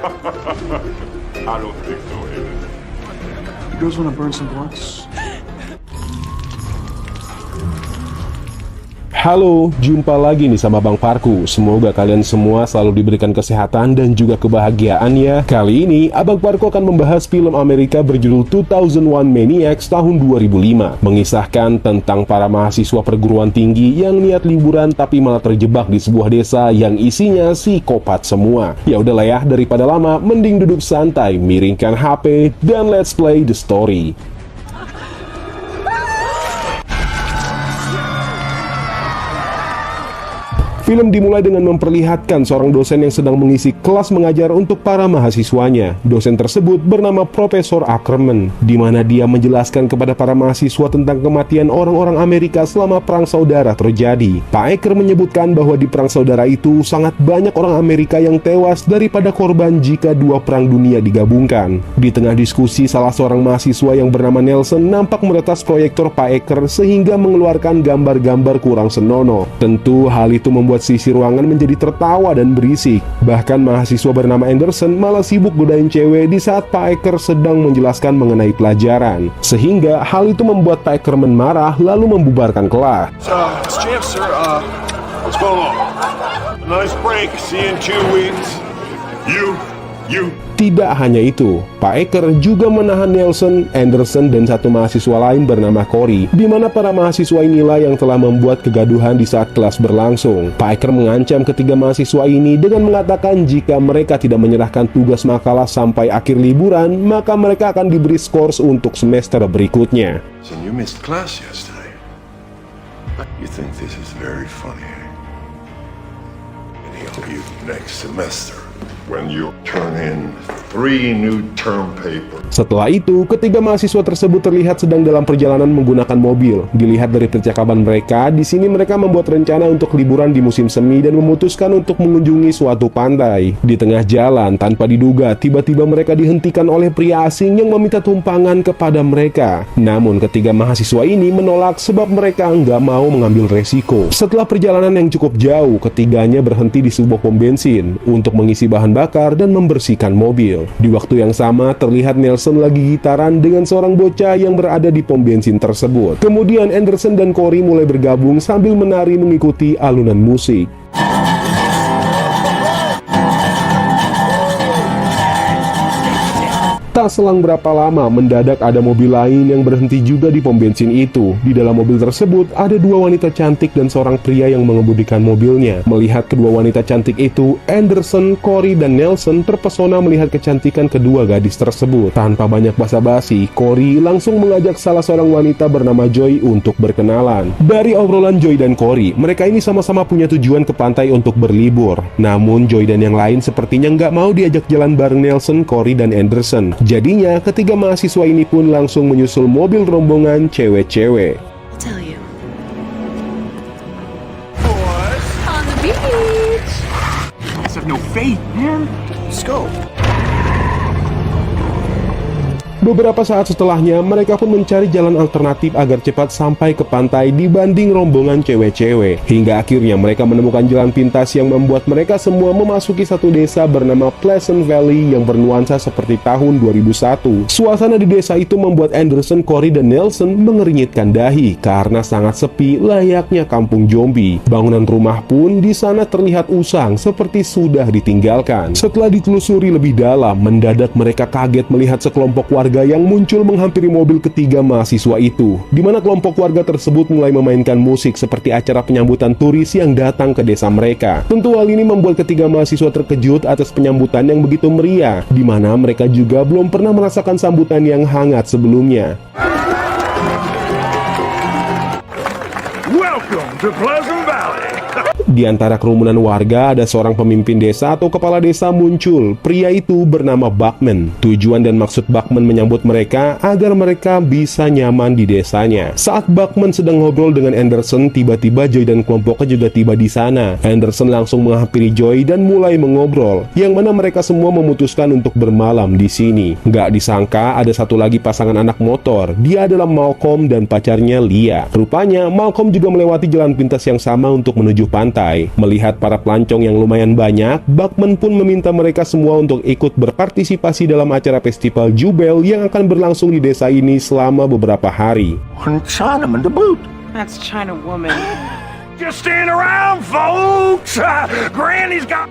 I don't think so, Hayden. You guys want to burn some blunts? Halo, jumpa lagi nih sama Bang Parku. Semoga kalian semua selalu diberikan kesehatan dan juga kebahagiaan ya. Kali ini, Abang Parku akan membahas film Amerika berjudul 2001 Maniacs tahun 2005. Mengisahkan tentang para mahasiswa perguruan tinggi yang niat liburan tapi malah terjebak di sebuah desa yang isinya psikopat semua. Ya udahlah ya, daripada lama, mending duduk santai, miringkan HP, dan let's play the story. Film dimulai dengan memperlihatkan seorang dosen yang sedang mengisi kelas mengajar untuk para mahasiswanya. Dosen tersebut bernama Profesor Ackerman, di mana dia menjelaskan kepada para mahasiswa tentang kematian orang-orang Amerika selama Perang Saudara terjadi. Pak Acker menyebutkan bahwa di Perang Saudara itu sangat banyak orang Amerika yang tewas daripada korban jika dua perang dunia digabungkan. Di tengah diskusi, salah seorang mahasiswa yang bernama Nelson nampak meretas proyektor Pak Acker sehingga mengeluarkan gambar-gambar kurang senonoh. Tentu hal itu membuat sisi ruangan menjadi tertawa dan berisik. Bahkan mahasiswa bernama Anderson malah sibuk godain cewek di saat Pak Acker sedang menjelaskan mengenai pelajaran. Sehingga hal itu membuat Pak Ackerman marah lalu membubarkan kelas. It's Jeff, sir. What's going on? Nice break. See you in 2 weeks. You. Tidak hanya itu, Pak Acker juga menahan Nelson, Anderson, dan satu mahasiswa lain bernama Corey, di mana para mahasiswa inilah yang telah membuat kegaduhan di saat kelas berlangsung. Pak Acker mengancam ketiga mahasiswa ini dengan mengatakan jika mereka tidak menyerahkan tugas makalah sampai akhir liburan, maka mereka akan diberi skors untuk semester berikutnya. So you missed class yesterday. You think this is very funny, eh? And he'll you next semester when you turn in 3 new term papers. Setelah itu, ketiga mahasiswa tersebut terlihat sedang dalam perjalanan menggunakan mobil. Dilihat dari percakapan mereka, di sini mereka membuat rencana untuk liburan di musim semi dan memutuskan untuk mengunjungi suatu pantai. Di tengah jalan, tanpa diduga, tiba-tiba mereka dihentikan oleh pria asing yang meminta tumpangan kepada mereka. Namun, ketiga mahasiswa ini menolak sebab mereka nggak mau mengambil resiko. Setelah perjalanan yang cukup jauh, ketiganya berhenti di sebuah pom bensin untuk mengisi bahan bakar dan membersihkan mobil. Di waktu yang sama, terlihat Nelson lagi gitaran dengan seorang bocah yang berada di pom bensin tersebut. Kemudian Anderson dan Corey mulai bergabung sambil menari mengikuti alunan musik. Tak selang berapa lama, mendadak ada mobil lain yang berhenti juga di pom bensin itu. Di dalam mobil tersebut, ada dua wanita cantik dan seorang pria yang mengemudikan mobilnya. Melihat kedua wanita cantik itu, Anderson, Corey, dan Nelson terpesona melihat kecantikan kedua gadis tersebut. Tanpa banyak basa-basi, Corey langsung mengajak salah seorang wanita bernama Joy untuk berkenalan. Dari obrolan Joy dan Corey, mereka ini sama-sama punya tujuan ke pantai untuk berlibur. Namun, Joy dan yang lain sepertinya nggak mau diajak jalan bareng Nelson, Corey, dan Anderson. Jadinya, ketiga mahasiswa ini pun langsung menyusul mobil rombongan cewek-cewek. I'll tell you. Boys on the beach. You guys have no faith, man. Let's go. Beberapa saat setelahnya, mereka pun mencari jalan alternatif agar cepat sampai ke pantai dibanding rombongan cewek-cewek. Hingga akhirnya mereka menemukan jalan pintas yang membuat mereka semua memasuki satu desa bernama Pleasant Valley yang bernuansa seperti tahun 2001. Suasana di desa itu membuat Anderson, Corey, dan Nelson mengernyitkan dahi karena sangat sepi layaknya kampung zombie. Bangunan rumah pun di sana terlihat usang seperti sudah ditinggalkan. Setelah ditelusuri lebih dalam, mendadak mereka kaget melihat sekelompok warga yang muncul menghampiri mobil ketiga mahasiswa itu, di mana kelompok warga tersebut mulai memainkan musik seperti acara penyambutan turis yang datang ke desa mereka. Tentu hal ini membuat ketiga mahasiswa terkejut atas penyambutan yang begitu meriah, di mana mereka juga belum pernah merasakan sambutan yang hangat sebelumnya. Welcome to Pleasant Valley. Di antara kerumunan warga ada seorang pemimpin desa atau kepala desa muncul. Pria itu bernama Buckman. Tujuan dan maksud Buckman menyambut mereka agar mereka bisa nyaman di desanya. Saat Buckman sedang ngobrol dengan Anderson, tiba-tiba Joy dan kelompoknya juga tiba di sana. Anderson langsung menghampiri Joy dan mulai mengobrol, yang mana mereka semua memutuskan untuk bermalam di sini. Gak disangka ada satu lagi pasangan anak motor. Dia adalah Malcolm dan pacarnya Leah. Rupanya Malcolm juga melewati jalan pintas yang sama untuk menuju pantai. pantai. Melihat para pelancong yang lumayan banyak, Bachman pun meminta mereka semua untuk ikut berpartisipasi dalam acara festival Jubel yang akan berlangsung di desa ini selama beberapa hari. One Chinaman to boot. That's China woman. Just stand around, folks. Granny's got.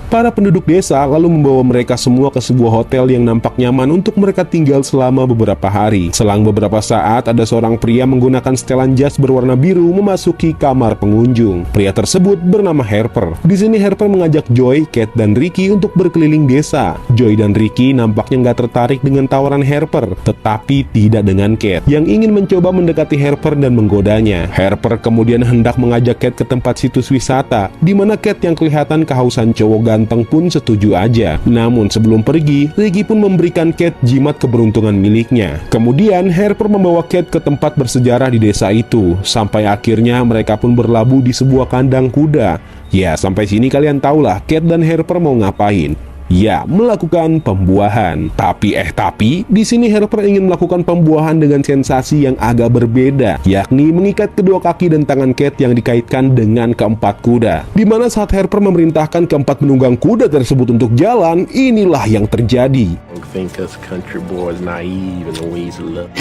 Para penduduk desa lalu membawa mereka semua ke sebuah hotel yang nampak nyaman untuk mereka tinggal selama beberapa hari. Selang beberapa saat, ada seorang pria menggunakan setelan jas berwarna biru memasuki kamar pengunjung. Pria tersebut bernama Harper. Di sini Harper mengajak Joy, Kate, dan Ricky untuk berkeliling desa. Joy dan Ricky nampaknya nggak tertarik dengan tawaran Harper, tetapi tidak dengan Kate, yang ingin mencoba mendekati Harper dan menggodanya. Harper kemudian hendak mengajak Kate ke tempat situs wisata, di mana Kate yang kelihatan kehausan cowok ganteng pun setuju aja. Namun sebelum pergi, Ricky pun memberikan Kate jimat keberuntungan miliknya. Kemudian Harper membawa Kate ke tempat bersejarah di desa itu, sampai akhirnya mereka pun berlabuh di sebuah kandang kuda. Ya, sampai sini kalian tahulah Kate dan Harper mau ngapain. Ya, melakukan pembuahan. Tapi di sini Harper ingin melakukan pembuahan dengan sensasi yang agak berbeda, yakni mengikat kedua kaki dan tangan Kate yang dikaitkan dengan keempat kuda. Dimana saat Harper memerintahkan keempat penunggang kuda tersebut untuk jalan, inilah yang terjadi. I think us country boys naive in the ways of love.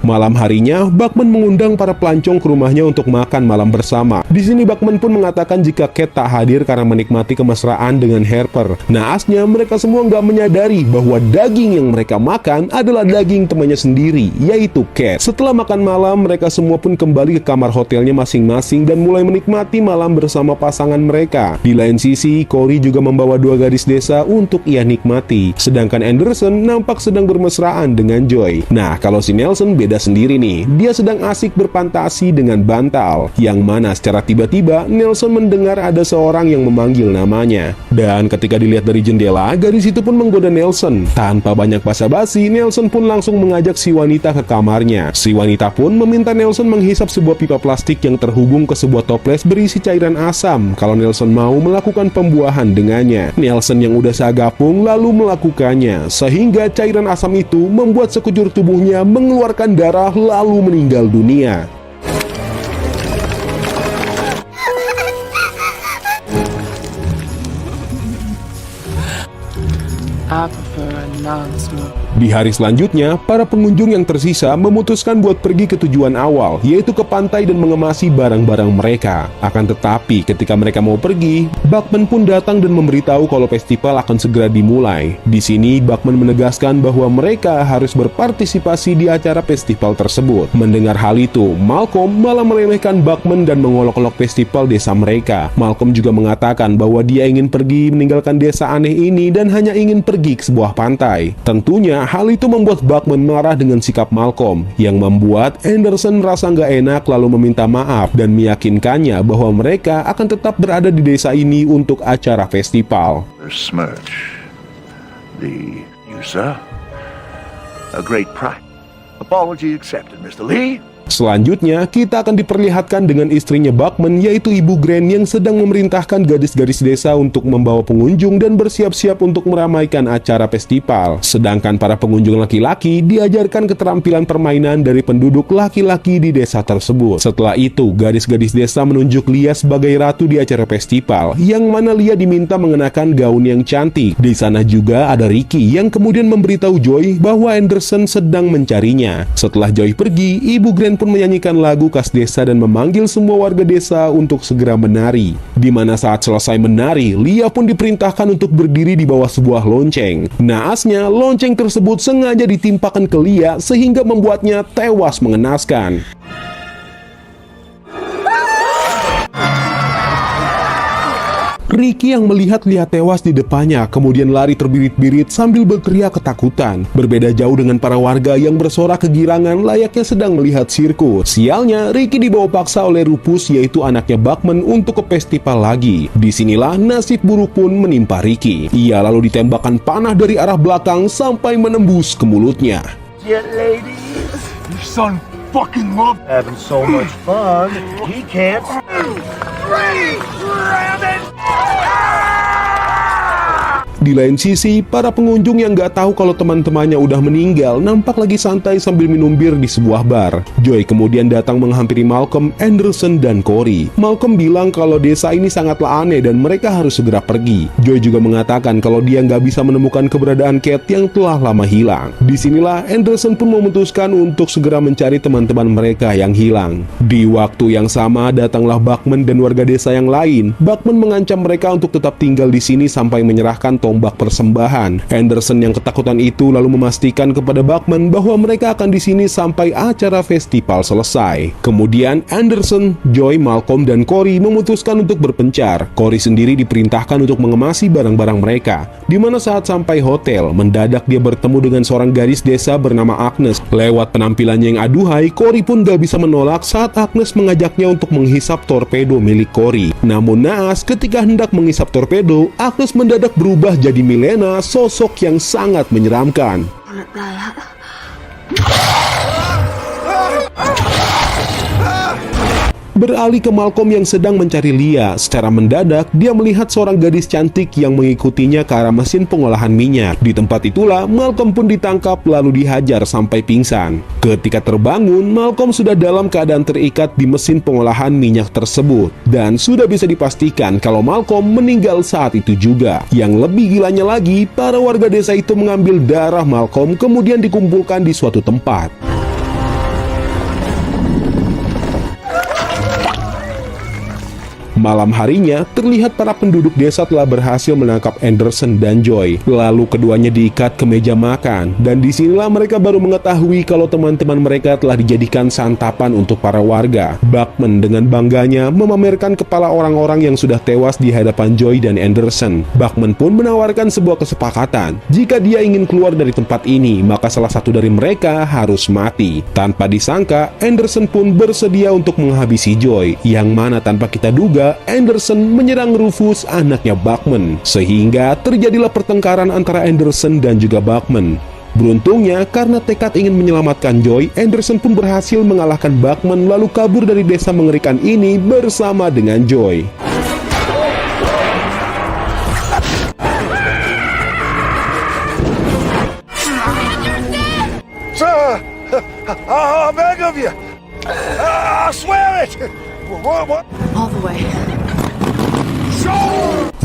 Malam harinya, Bachman mengundang para pelancong ke rumahnya untuk makan malam bersama. Di sini Bachman pun mengatakan jika Kate tak hadir karena menikmati kemesraan dengan Harper. Naasnya, mereka semua nggak menyadari bahwa daging yang mereka makan adalah daging temannya sendiri, yaitu Kate. Setelah makan malam, mereka semua pun kembali ke kamar hotelnya masing-masing dan mulai menikmati malam bersama pasangan mereka. Di lain sisi, Corey juga membawa dua gadis desa untuk ia nikmati. Sedangkan Anderson nampak sedang bermesraan dengan Joy. Nah, kalau si Nelson beda sendiri nih. Dia sedang asik berfantasi dengan bantal, yang mana secara tiba-tiba Nelson mendengar ada seorang yang memanggil namanya. Dan ketika dilihat dari jendela, gadis itu pun menggoda Nelson. Tanpa banyak basa-basi, Nelson pun langsung mengajak si wanita ke kamarnya. Si wanita pun meminta Nelson menghisap sebuah pipa plastik yang terhubung ke sebuah toples berisi cairan asam kalau Nelson mau melakukan pembuahan dengannya. Nelson yang udah sagapung lalu melakukannya, sehingga cairan asam itu membuat sekujur tubuhnya mengeluarkan darah lalu meninggal dunia. I prefer a non-smoker. Di hari selanjutnya, para pengunjung yang tersisa memutuskan buat pergi ke tujuan awal, yaitu ke pantai dan mengemasi barang-barang mereka. Akan tetapi, ketika mereka mau pergi, Bachman pun datang dan memberitahu kalau festival akan segera dimulai. Di sini, Bachman menegaskan bahwa mereka harus berpartisipasi di acara festival tersebut. Mendengar hal itu, Malcolm malah meremehkan Bachman dan mengolok-olok festival desa mereka. Malcolm juga mengatakan bahwa dia ingin pergi meninggalkan desa aneh ini dan hanya ingin pergi ke sebuah pantai. Tentunya, hal itu membuat Bachman marah dengan sikap Malcolm, yang membuat Anderson merasa nggak enak lalu meminta maaf dan meyakinkannya bahwa mereka akan tetap berada di desa ini untuk acara festival. Smirch. The user. A great pride. Apology accepted, Mr. Lee. Selanjutnya, kita akan diperlihatkan dengan istrinya Bachman, yaitu Ibu Grant yang sedang memerintahkan gadis-gadis desa untuk membawa pengunjung dan bersiap-siap untuk meramaikan acara festival. Sedangkan para pengunjung laki-laki diajarkan keterampilan permainan dari penduduk laki-laki di desa tersebut. Setelah itu, gadis-gadis desa menunjuk Lia sebagai ratu di acara festival, yang mana Lia diminta mengenakan gaun yang cantik. Di sana juga ada Ricky yang kemudian memberitahu Joy bahwa Anderson sedang mencarinya. Setelah Joy pergi, Ibu Grant pun menyanyikan lagu khas desa dan memanggil semua warga desa untuk segera menari. Di mana saat selesai menari, Lia pun diperintahkan untuk berdiri di bawah sebuah lonceng. Naasnya, lonceng tersebut sengaja ditimpakan ke Lia sehingga membuatnya tewas mengenaskan. Ricky yang melihat Lia tewas di depannya kemudian lari terbirit-birit sambil berteriak ketakutan. Berbeda jauh dengan para warga yang bersorak kegirangan layaknya sedang melihat sirkus. Sialnya, Ricky dibawa paksa oleh Rufus, yaitu anaknya Bachman, untuk ke festival lagi. Disinilah nasib buruk pun menimpa Ricky. Ia lalu ditembakkan panah dari arah belakang sampai menembus ke mulutnya. Your son fucking love having so much fun. He can't. Di lain sisi, para pengunjung yang nggak tahu kalau teman-temannya udah meninggal nampak lagi santai sambil minum bir di sebuah bar. Joy kemudian datang menghampiri Malcolm, Anderson, dan Corey. Malcolm bilang kalau desa ini sangatlah aneh dan mereka harus segera pergi. Joy juga mengatakan kalau dia nggak bisa menemukan keberadaan Kate yang telah lama hilang. Disinilah Anderson pun memutuskan untuk segera mencari teman-teman mereka yang hilang. Di waktu yang sama datanglah Bachman dan warga desa yang lain. Bachman mengancam mereka untuk tetap tinggal di sini sampai menyerahkan tombak persembahan. Anderson yang ketakutan itu lalu memastikan kepada Bachman bahwa mereka akan di sini sampai acara festival selesai. Kemudian Anderson, Joy, Malcolm, dan Corey memutuskan untuk berpencar. Corey sendiri diperintahkan untuk mengemasi barang-barang mereka. Di mana saat sampai hotel, mendadak dia bertemu dengan seorang gadis desa bernama Agnes. Lewat penampilannya yang aduhai, Corey pun gak bisa menolak saat Agnes mengajaknya untuk menghisap torpedo milik Corey. Namun naas, ketika hendak menghisap torpedo, Agnes mendadak berubah jadi Milena, sosok yang sangat menyeramkan. Beralih ke Malcolm yang sedang mencari Lia. Secara mendadak, dia melihat seorang gadis cantik yang mengikutinya ke arah mesin pengolahan minyak. Di tempat itulah, Malcolm pun ditangkap lalu dihajar sampai pingsan. Ketika terbangun, Malcolm sudah dalam keadaan terikat di mesin pengolahan minyak tersebut. Dan sudah bisa dipastikan kalau Malcolm meninggal saat itu juga. Yang lebih gilanya lagi, para warga desa itu mengambil darah Malcolm kemudian dikumpulkan di suatu tempat. Malam harinya, terlihat para penduduk desa telah berhasil menangkap Anderson dan Joy. Lalu keduanya diikat ke meja makan. Dan disinilah mereka baru mengetahui kalau teman-teman mereka telah dijadikan santapan untuk para warga. Bachman dengan bangganya memamerkan kepala orang-orang yang sudah tewas di hadapan Joy dan Anderson. Bachman pun menawarkan sebuah kesepakatan. Jika dia ingin keluar dari tempat ini, maka salah satu dari mereka harus mati. Tanpa disangka, Anderson pun bersedia untuk menghabisi Joy. Yang mana tanpa kita duga, Anderson menyerang Rufus, anaknya Bachman, sehingga terjadilah pertengkaran antara Anderson dan juga Bachman. Beruntungnya, karena tekad ingin menyelamatkan Joy, Anderson pun berhasil mengalahkan Bachman lalu kabur dari desa mengerikan ini bersama dengan Joy. Sir, I beg of you. I swear it. What? All the way.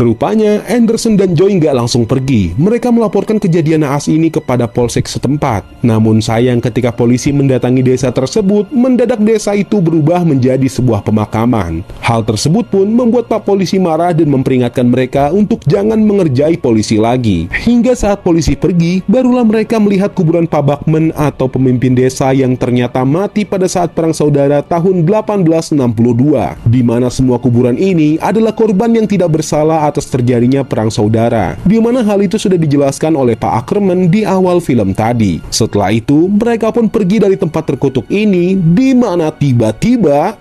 Rupanya Anderson dan Joy nggak langsung pergi. Mereka melaporkan kejadian naas ini kepada polsek setempat. Namun sayang ketika polisi mendatangi desa tersebut, mendadak desa itu berubah menjadi sebuah pemakaman. Hal tersebut pun membuat Pak Polisi marah dan memperingatkan mereka untuk jangan mengerjai polisi lagi. Hingga saat polisi pergi, barulah mereka melihat kuburan Pak Bachman atau pemimpin desa yang ternyata mati pada saat Perang Saudara tahun 1862. Di mana semua kuburan ini adalah korban yang tidak bersalah atas terjadinya Perang Saudara, di mana hal itu sudah dijelaskan oleh Pak Ackerman di awal film tadi. Setelah itu, mereka pun pergi dari tempat terkutuk ini, di mana tiba-tiba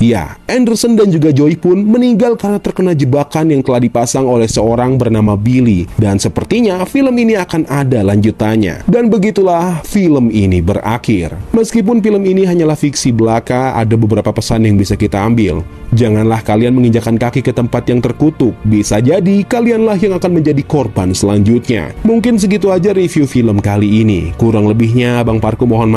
ya, Anderson dan juga Joy pun meninggal karena terkena jebakan yang telah dipasang oleh seorang bernama Billy. Dan sepertinya film ini akan ada lanjutannya. Dan begitulah film ini berakhir. Meskipun film ini hanyalah fiksi belaka, ada beberapa pesan yang bisa kita ambil. Janganlah kalian menginjakan kaki ke tempat yang terkutuk. Bisa jadi kalianlah yang akan menjadi korban selanjutnya. Mungkin segitu aja review film kali ini. Kurang lebihnya Bang Parku mohon maaf.